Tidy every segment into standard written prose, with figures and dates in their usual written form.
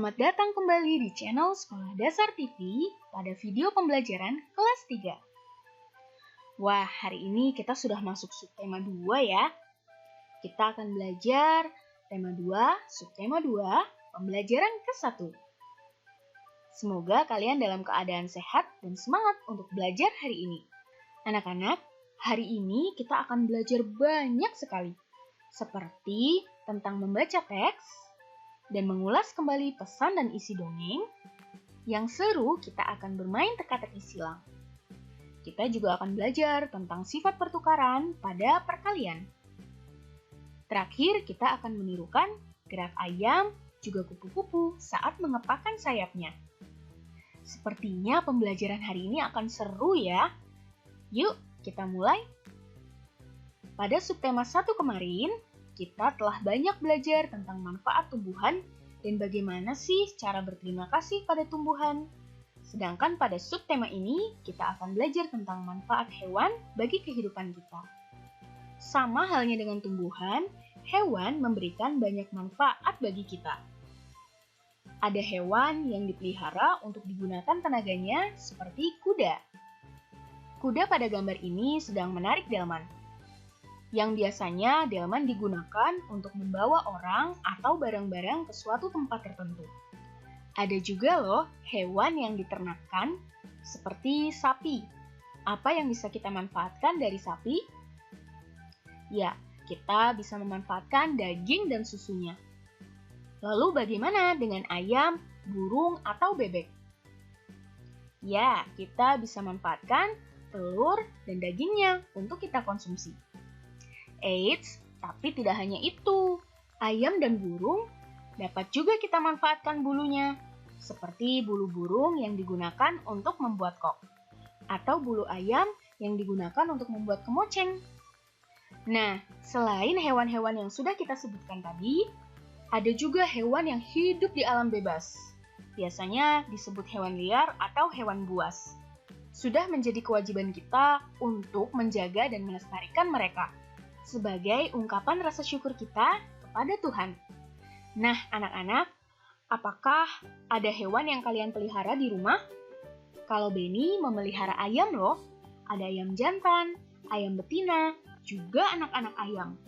Selamat datang kembali di channel Sekolah Dasar TV pada video pembelajaran kelas 3. Wah, hari ini kita sudah masuk subtema 2 ya. Kita akan belajar tema 2, subtema 2, pembelajaran ke-1. Semoga kalian dalam keadaan sehat dan semangat untuk belajar hari ini. Anak-anak, hari ini kita akan belajar banyak sekali. Seperti tentang membaca teks, dan mengulas kembali pesan dan isi dongeng. Yang seru, kita akan bermain teka-teki silang. Kita juga akan belajar tentang sifat pertukaran pada perkalian. Terakhir, kita akan menirukan gerak ayam juga kupu-kupu saat mengepakkan sayapnya. Sepertinya pembelajaran hari ini akan seru ya. Yuk, kita mulai. Pada subtema 1 kemarin, kita telah banyak belajar tentang manfaat tumbuhan dan bagaimana sih cara berterima kasih pada tumbuhan. Sedangkan pada subtema ini, kita akan belajar tentang manfaat hewan bagi kehidupan kita. Sama halnya dengan tumbuhan, hewan memberikan banyak manfaat bagi kita. Ada hewan yang dipelihara untuk digunakan tenaganya seperti kuda. Kuda pada gambar ini sedang menarik delman, yang biasanya delman digunakan untuk membawa orang atau barang-barang ke suatu tempat tertentu. Ada juga loh hewan yang diternakan seperti sapi. Apa yang bisa kita manfaatkan dari sapi? Ya, kita bisa memanfaatkan daging dan susunya. Lalu bagaimana dengan ayam, burung, atau bebek? Ya, kita bisa manfaatkan telur dan dagingnya untuk kita konsumsi. Eits, tapi tidak hanya itu. Ayam dan burung dapat juga kita manfaatkan bulunya, seperti bulu burung yang digunakan untuk membuat kok, atau bulu ayam yang digunakan untuk membuat kemoceng. Nah, selain hewan-hewan yang sudah kita sebutkan tadi, ada juga hewan yang hidup di alam bebas. Biasanya disebut hewan liar atau hewan buas. Sudah menjadi kewajiban kita untuk menjaga dan melestarikan mereka sebagai ungkapan rasa syukur kita kepada Tuhan. Nah, anak-anak, apakah ada hewan yang kalian pelihara di rumah? Kalau Benny memelihara ayam loh. Ada ayam jantan, ayam betina, juga anak-anak ayam.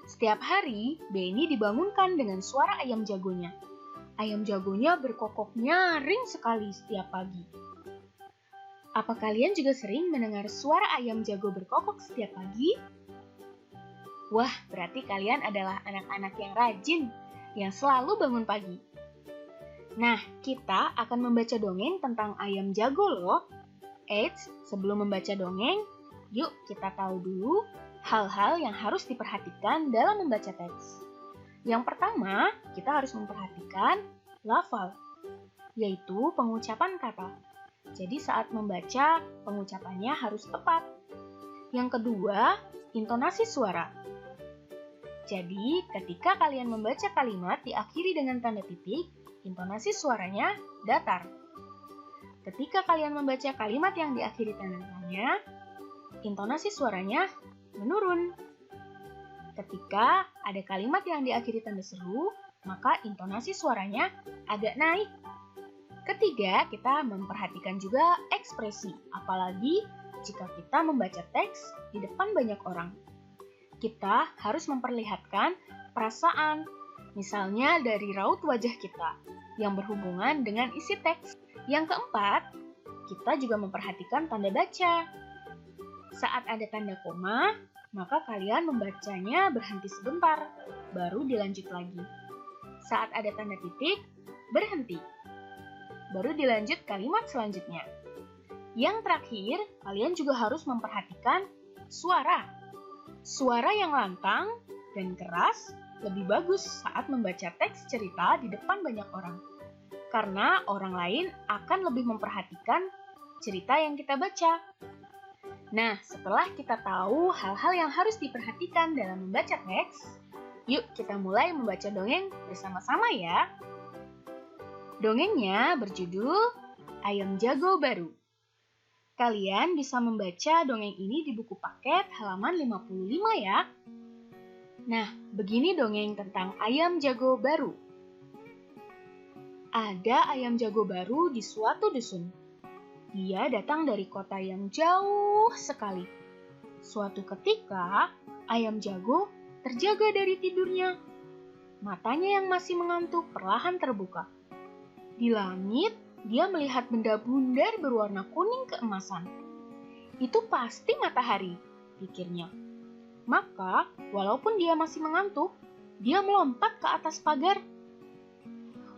Setiap hari, Benny dibangunkan dengan suara ayam jagonya. Ayam jagonya berkokok nyaring sekali setiap pagi. Apa kalian juga sering mendengar suara ayam jago berkokok setiap pagi? Wah, berarti kalian adalah anak-anak yang rajin, yang selalu bangun pagi. Nah, kita akan membaca dongeng tentang ayam jago loh. Eits, sebelum membaca dongeng, yuk kita tahu dulu hal-hal yang harus diperhatikan dalam membaca teks. Yang pertama, kita harus memperhatikan lafal, yaitu pengucapan kata. Jadi saat membaca, pengucapannya harus tepat. Yang kedua, intonasi suara. Jadi, ketika kalian membaca kalimat diakhiri dengan tanda titik, intonasi suaranya datar. Ketika kalian membaca kalimat yang diakhiri tanda tanya, intonasi suaranya menurun. Ketika ada kalimat yang diakhiri tanda seru, maka intonasi suaranya agak naik. Ketiga, kita memperhatikan juga ekspresi, apalagi jika kita membaca teks di depan banyak orang. Kita harus memperlihatkan perasaan, misalnya dari raut wajah kita, yang berhubungan dengan isi teks. Yang keempat, kita juga memperhatikan tanda baca. Saat ada tanda koma, maka kalian membacanya berhenti sebentar, baru dilanjut lagi. Saat ada tanda titik, berhenti, baru dilanjut kalimat selanjutnya. Yang terakhir, kalian juga harus memperhatikan suara. Suara yang lantang dan keras lebih bagus saat membaca teks cerita di depan banyak orang. Karena orang lain akan lebih memperhatikan cerita yang kita baca. Nah, setelah kita tahu hal-hal yang harus diperhatikan dalam membaca teks, yuk kita mulai membaca dongeng bersama-sama ya. Dongengnya berjudul Ayam Jago Baru. Kalian bisa membaca dongeng ini di buku paket halaman 55 ya. Nah, begini dongeng tentang ayam jago baru. Ada ayam jago baru di suatu dusun. Dia datang dari kota yang jauh sekali. Suatu ketika, ayam jago terjaga dari tidurnya. Matanya yang masih mengantuk perlahan terbuka. Di langit, dia melihat benda bundar berwarna kuning keemasan. Itu pasti matahari, pikirnya. Maka, walaupun dia masih mengantuk, dia melompat ke atas pagar.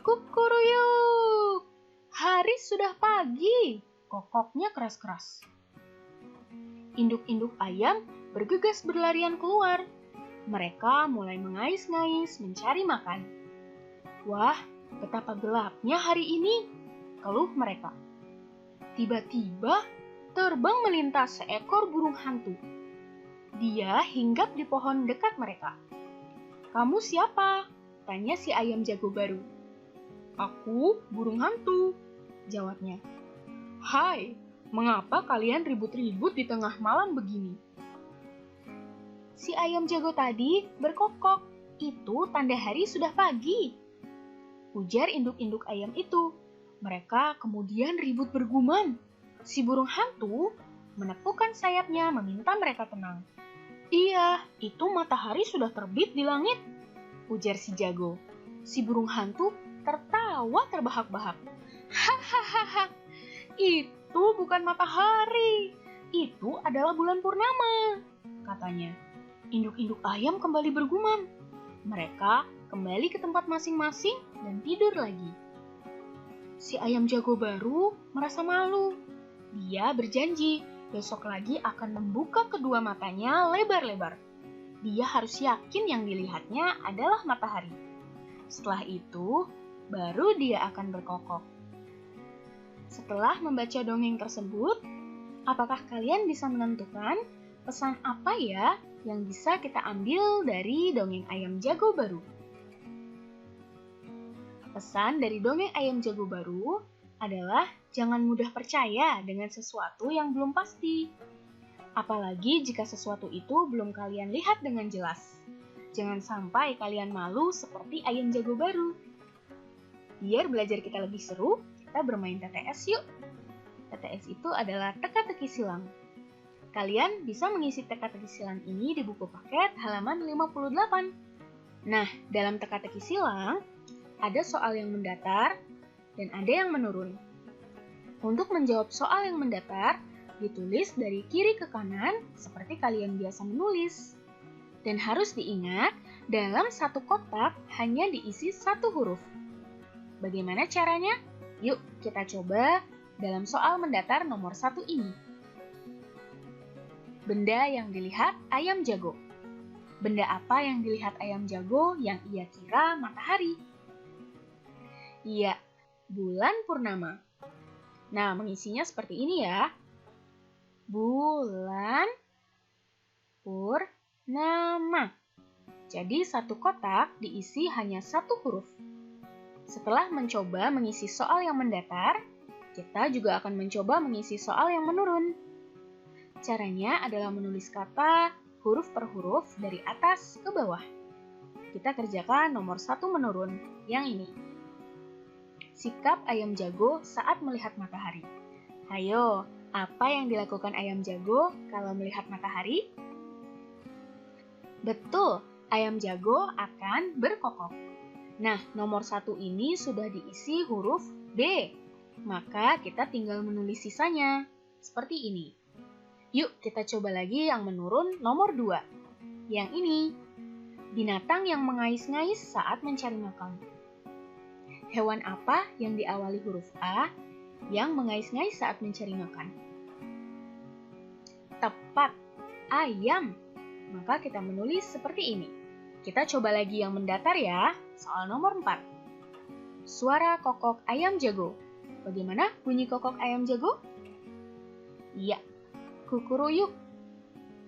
Kukuruyuk! Hari sudah pagi, kokoknya keras-keras. Induk-induk ayam bergegas berlarian keluar. Mereka mulai mengais-ngais mencari makan. Wah, betapa gelapnya hari ini, keluh mereka. Tiba-tiba, terbang melintas seekor burung hantu. Dia hinggap di pohon dekat mereka. "Kamu siapa?" tanya si ayam jago baru. "Aku burung hantu," jawabnya. "Hai, mengapa kalian ribut-ribut di tengah malam begini?" Si ayam jago tadi berkokok. "Itu tanda hari sudah pagi," ujar induk-induk ayam itu. Mereka kemudian ribut bergumam. Si burung hantu menepukkan sayapnya meminta mereka tenang. "Iya, itu matahari sudah terbit di langit," ujar si jago. Si burung hantu tertawa terbahak-bahak. "Hahaha, itu bukan matahari. Itu adalah bulan purnama," katanya. Induk-induk ayam kembali bergumam. Mereka kembali ke tempat masing-masing dan tidur lagi. Si ayam jago baru merasa malu. Dia berjanji besok lagi akan membuka kedua matanya lebar-lebar. Dia harus yakin yang dilihatnya adalah matahari. Setelah itu, baru dia akan berkokok. Setelah membaca dongeng tersebut, apakah kalian bisa menentukan pesan apa ya yang bisa kita ambil dari dongeng ayam jago baru? Pesan dari dongeng ayam jago baru adalah jangan mudah percaya dengan sesuatu yang belum pasti. Apalagi jika sesuatu itu belum kalian lihat dengan jelas. Jangan sampai kalian malu seperti ayam jago baru. Biar belajar kita lebih seru, kita bermain TTS yuk. TTS itu adalah teka-teki silang. Kalian bisa mengisi teka-teki silang ini di buku paket halaman 58. Nah, dalam teka-teki silang, ada soal yang mendatar dan ada yang menurun. Untuk menjawab soal yang mendatar, ditulis dari kiri ke kanan seperti kalian biasa menulis. Dan harus diingat, dalam satu kotak hanya diisi satu huruf. Bagaimana caranya? Yuk kita coba dalam soal mendatar nomor 1 ini. Benda yang dilihat ayam jago. Benda apa yang dilihat ayam jago yang ia kira matahari? Iya, bulan purnama. Nah, mengisinya seperti ini ya. Bulan purnama. Jadi satu kotak diisi hanya satu huruf. Setelah mencoba mengisi soal yang mendatar, kita juga akan mencoba mengisi soal yang menurun. Caranya adalah menulis kata huruf per huruf dari atas ke bawah. Kita kerjakan nomor 1 menurun, yang ini. Sikap ayam jago saat melihat matahari. Hayo, apa yang dilakukan ayam jago kalau melihat matahari? Betul, ayam jago akan berkokok. Nah, nomor 1 ini sudah diisi huruf B. Maka kita tinggal menulis sisanya. Seperti ini. Yuk kita coba lagi yang menurun nomor 2. Yang ini. Binatang yang mengais-ngais saat mencari makan. Hewan apa yang diawali huruf A yang mengais-ngais saat mencari makan? Tepat, ayam. Maka kita menulis seperti ini. Kita coba lagi yang mendatar ya, soal nomor 4. Suara kokok ayam jago. Bagaimana bunyi kokok ayam jago? Iya, kukuruyuk.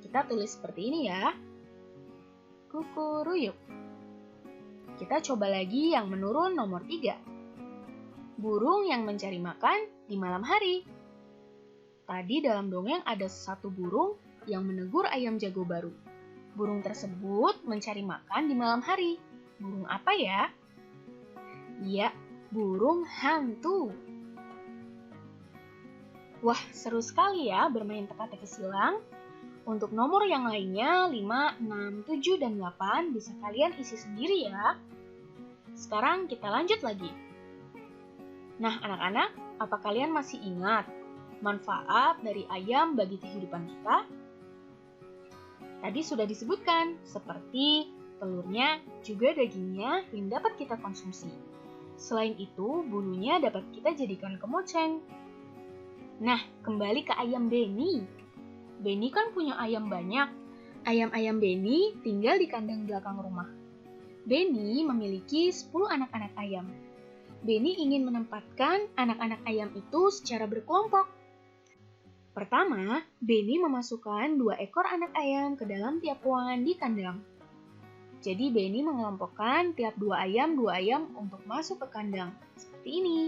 Kita tulis seperti ini ya. Kukuruyuk. Kita coba lagi yang menurun nomor 3. Burung yang mencari makan di malam hari. Tadi dalam dongeng ada satu burung yang menegur ayam jago baru. Burung tersebut mencari makan di malam hari. Burung apa ya? Iya, burung hantu. Wah, seru sekali ya bermain teka-teki silang. Untuk nomor yang lainnya, 5, 6, 7, dan 8 bisa kalian isi sendiri ya. Sekarang kita lanjut lagi. Nah, anak-anak, apa kalian masih ingat manfaat dari ayam bagi kehidupan kita? Tadi sudah disebutkan, seperti telurnya, juga dagingnya yang dapat kita konsumsi. Selain itu, bulunya dapat kita jadikan kemoceng. Nah, kembali ke ayam Benny. Benny kan punya ayam banyak. Ayam-ayam Benny tinggal di kandang belakang rumah. Benny memiliki 10 anak-anak ayam. Benny ingin menempatkan anak-anak ayam itu secara berkelompok. Pertama, Benny memasukkan 2 ekor anak ayam ke dalam tiap ruangan di kandang. Jadi Benny mengelompokkan tiap 2 ayam untuk masuk ke kandang. Seperti ini.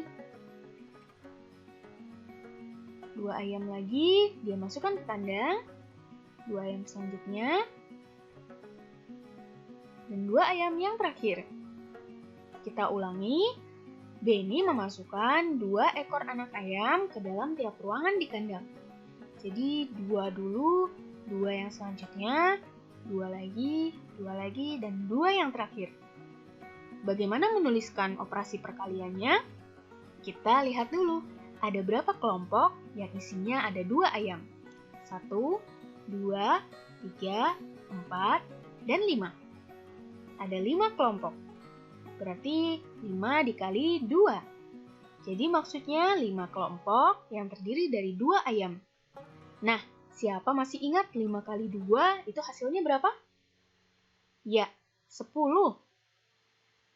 2 ayam lagi, dia masukkan ke kandang. 2 ayam selanjutnya. Dan 2 ayam yang terakhir. Kita ulangi. Benny memasukkan 2 ekor anak ayam ke dalam tiap ruangan di kandang. Jadi 2 dulu, 2 yang selanjutnya, 2 lagi, dan 2 yang terakhir. Bagaimana menuliskan operasi perkaliannya? Kita lihat dulu. Ada berapa kelompok yang isinya ada 2 ayam? 1, 2, 3, 4, dan 5. Ada 5 kelompok. Berarti 5 dikali 2. Jadi maksudnya 5 kelompok yang terdiri dari 2 ayam. Nah, siapa masih ingat 5 kali 2 itu hasilnya berapa? Ya, 10.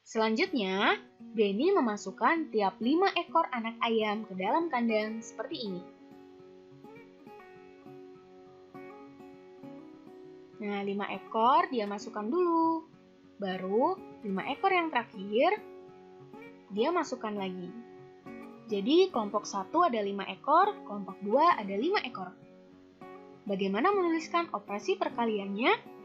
Selanjutnya, Benny memasukkan tiap 5 ekor anak ayam ke dalam kandang seperti ini. Nah, 5 ekor dia masukkan dulu. Baru 5 ekor yang terakhir, dia masukkan lagi. Jadi, kelompok 1 ada 5 ekor, kelompok 2 ada 5 ekor. Bagaimana menuliskan operasi perkaliannya?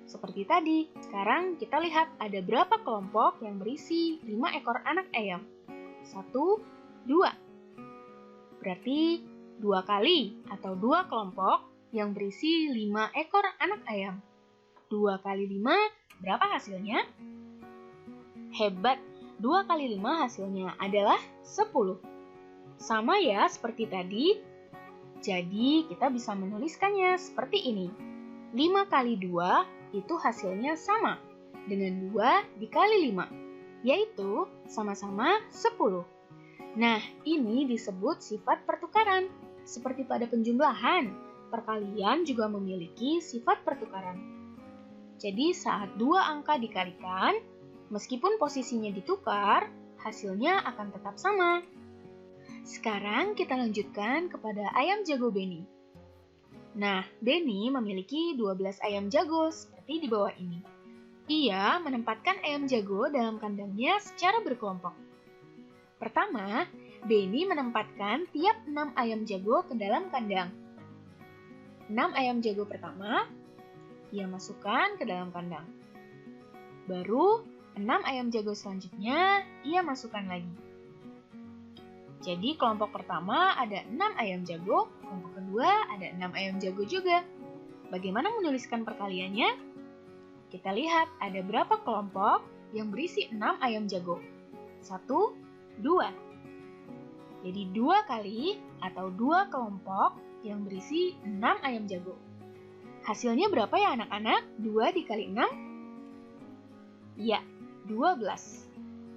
Seperti tadi, sekarang kita lihat ada berapa kelompok yang berisi 5 ekor anak ayam. 1, 2. Berarti 2 kali atau 2 kelompok yang berisi 5 ekor anak ayam. 2 kali 5, berapa hasilnya? Hebat, 2 kali 5 hasilnya adalah 10. Sama ya seperti tadi. Jadi kita bisa menuliskannya seperti ini. 5 kali 2 itu hasilnya sama dengan 2 dikali 5, yaitu sama-sama 10. Nah, ini disebut sifat pertukaran. Seperti pada penjumlahan, perkalian juga memiliki sifat pertukaran. Jadi saat 2 angka dikalikan, meskipun posisinya ditukar, hasilnya akan tetap sama. Sekarang kita lanjutkan kepada ayam jago Benny. Nah, Benny memiliki 12 ayam jago seperti di bawah ini. Ia menempatkan ayam jago dalam kandangnya secara berkelompok. Pertama, Benny menempatkan tiap 6 ayam jago ke dalam kandang. 6 ayam jago pertama, ia masukkan ke dalam kandang. Baru 6 ayam jago selanjutnya, ia masukkan lagi. Jadi kelompok pertama ada 6 ayam jago, kelompok kedua ada 6 ayam jago juga. Bagaimana menuliskan perkaliannya? Kita lihat ada berapa kelompok yang berisi 6 ayam jago. 1, 2. Jadi 2 kali atau 2 kelompok yang berisi 6 ayam jago. Hasilnya berapa ya anak-anak? 2 dikali 6? Ya, 12.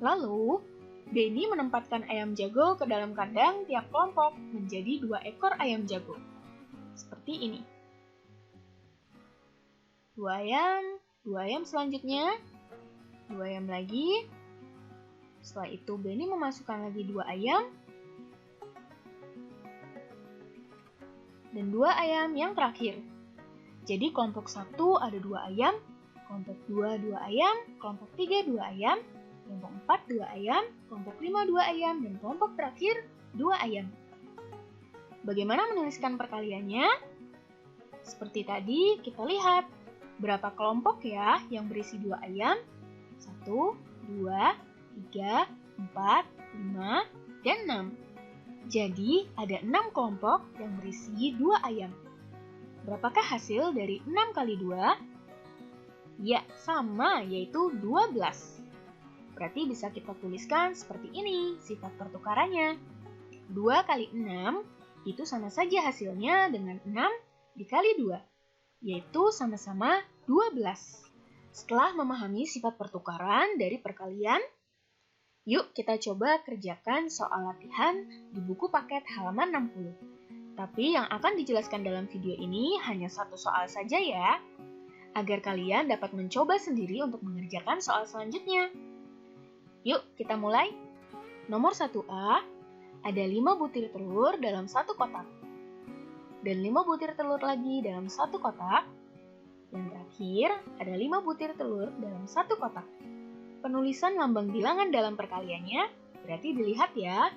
Lalu, Benny menempatkan ayam jago ke dalam kandang tiap kelompok menjadi 2 ekor ayam jago. Seperti ini. 2 ayam selanjutnya, 2 ayam lagi. Setelah itu Benny memasukkan lagi 2 ayam. Dan 2 ayam yang terakhir. Jadi kelompok 1 ada 2 ayam, kelompok 2 2 ayam, kelompok 3 2 ayam, kelompok 4 2 ayam, kelompok 5 2 ayam, dan kelompok terakhir 2 ayam. Bagaimana menuliskan perkaliannya? Seperti tadi, kita lihat berapa kelompok ya yang berisi 2 ayam? 1, 2, 3, 4, 5, dan 6. Jadi, ada 6 kelompok yang berisi 2 ayam. Berapakah hasil dari 6 kali 2? Ya, sama, yaitu 12. Berarti bisa kita tuliskan seperti ini sifat pertukarannya. 2 kali 6 itu sama saja hasilnya dengan 6 dikali 2, yaitu sama-sama 12. Setelah memahami sifat pertukaran dari perkalian, yuk kita coba kerjakan soal latihan di buku paket halaman 60. Tapi yang akan dijelaskan dalam video ini hanya satu soal saja ya, agar kalian dapat mencoba sendiri untuk mengerjakan soal selanjutnya. Yuk kita mulai. Nomor 1A, ada 5 butir telur dalam satu kotak. Dan 5 butir telur lagi dalam satu kotak. Yang terakhir, ada 5 butir telur dalam satu kotak. Penulisan lambang bilangan dalam perkaliannya berarti dilihat ya,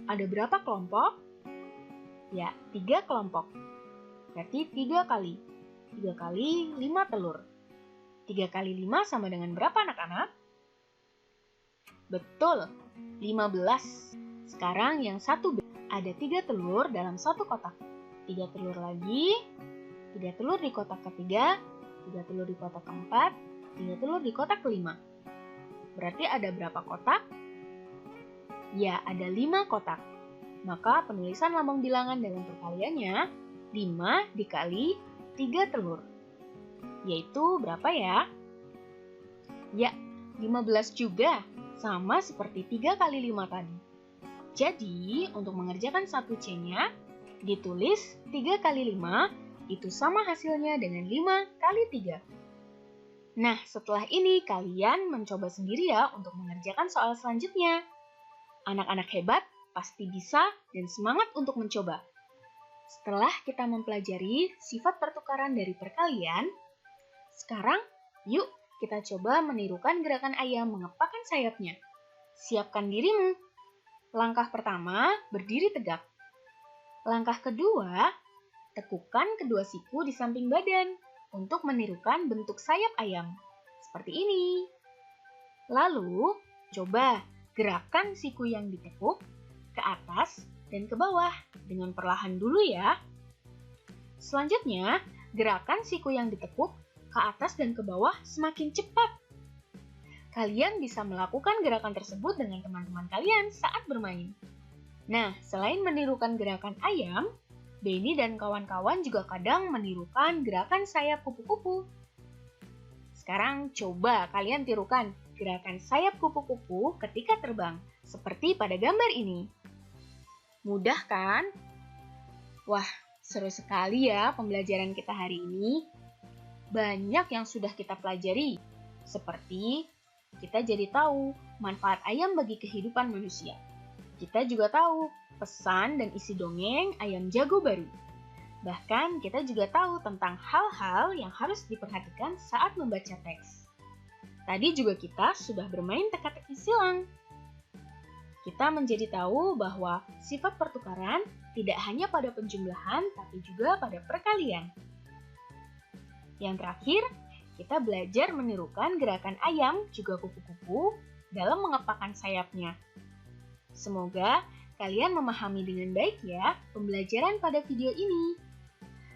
ada berapa kelompok? Ya, 3 kelompok. Berarti 3 kali. 3 kali 5 telur. 3 kali 5 sama dengan berapa anak-anak? Betul, 15. Sekarang yang 1B, ada 3 telur dalam satu kotak. 3 telur lagi, 3 telur di kotak ketiga, 3 telur di kotak keempat, 3 telur di kotak kelima. Berarti ada berapa kotak? Ya, ada 5 kotak. Maka penulisan lambang bilangan dalam perkaliannya 5 dikali 3 telur. Yaitu berapa ya? Ya, 15 juga. Sama seperti 3 kali 5 tadi. Jadi, untuk mengerjakan 1C-nya, ditulis 3 kali 5 itu sama hasilnya dengan 5 kali 3. Nah, setelah ini kalian mencoba sendiri ya untuk mengerjakan soal selanjutnya. Anak-anak hebat pasti bisa dan semangat untuk mencoba. Setelah kita mempelajari sifat pertukaran dari perkalian, sekarang yuk kita coba menirukan gerakan ayam mengepakkan sayapnya. Siapkan dirimu. Langkah pertama, berdiri tegak. Langkah kedua, tekukan kedua siku di samping badan untuk menirukan bentuk sayap ayam. Seperti ini. Lalu, coba gerakan siku yang ditekuk ke atas dan ke bawah dengan perlahan dulu ya. Selanjutnya, gerakan siku yang ditekuk ke atas dan ke bawah semakin cepat. Kalian bisa melakukan gerakan tersebut dengan teman-teman kalian saat bermain. Nah, selain menirukan gerakan ayam, Benny dan kawan-kawan juga kadang menirukan gerakan sayap kupu-kupu. Sekarang coba kalian tirukan gerakan sayap kupu-kupu ketika terbang, seperti pada gambar ini. Mudah kan? Wah, seru sekali ya pembelajaran kita hari ini. Banyak yang sudah kita pelajari, seperti kita jadi tahu manfaat ayam bagi kehidupan manusia. Kita juga tahu pesan dan isi dongeng ayam jago baru. Bahkan kita juga tahu tentang hal-hal yang harus diperhatikan saat membaca teks. Tadi juga kita sudah bermain teka-teki silang. Kita menjadi tahu bahwa sifat pertukaran tidak hanya pada penjumlahan tapi juga pada perkalian. Yang terakhir, kita belajar menirukan gerakan ayam juga kupu-kupu dalam mengepakkan sayapnya. Semoga kalian memahami dengan baik ya pembelajaran pada video ini.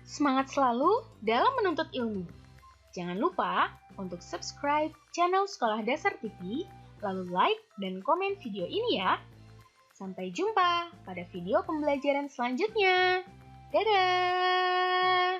Semangat selalu dalam menuntut ilmu. Jangan lupa untuk subscribe channel Sekolah Dasar TV, lalu like dan komen video ini ya. Sampai jumpa pada video pembelajaran selanjutnya. Dadah!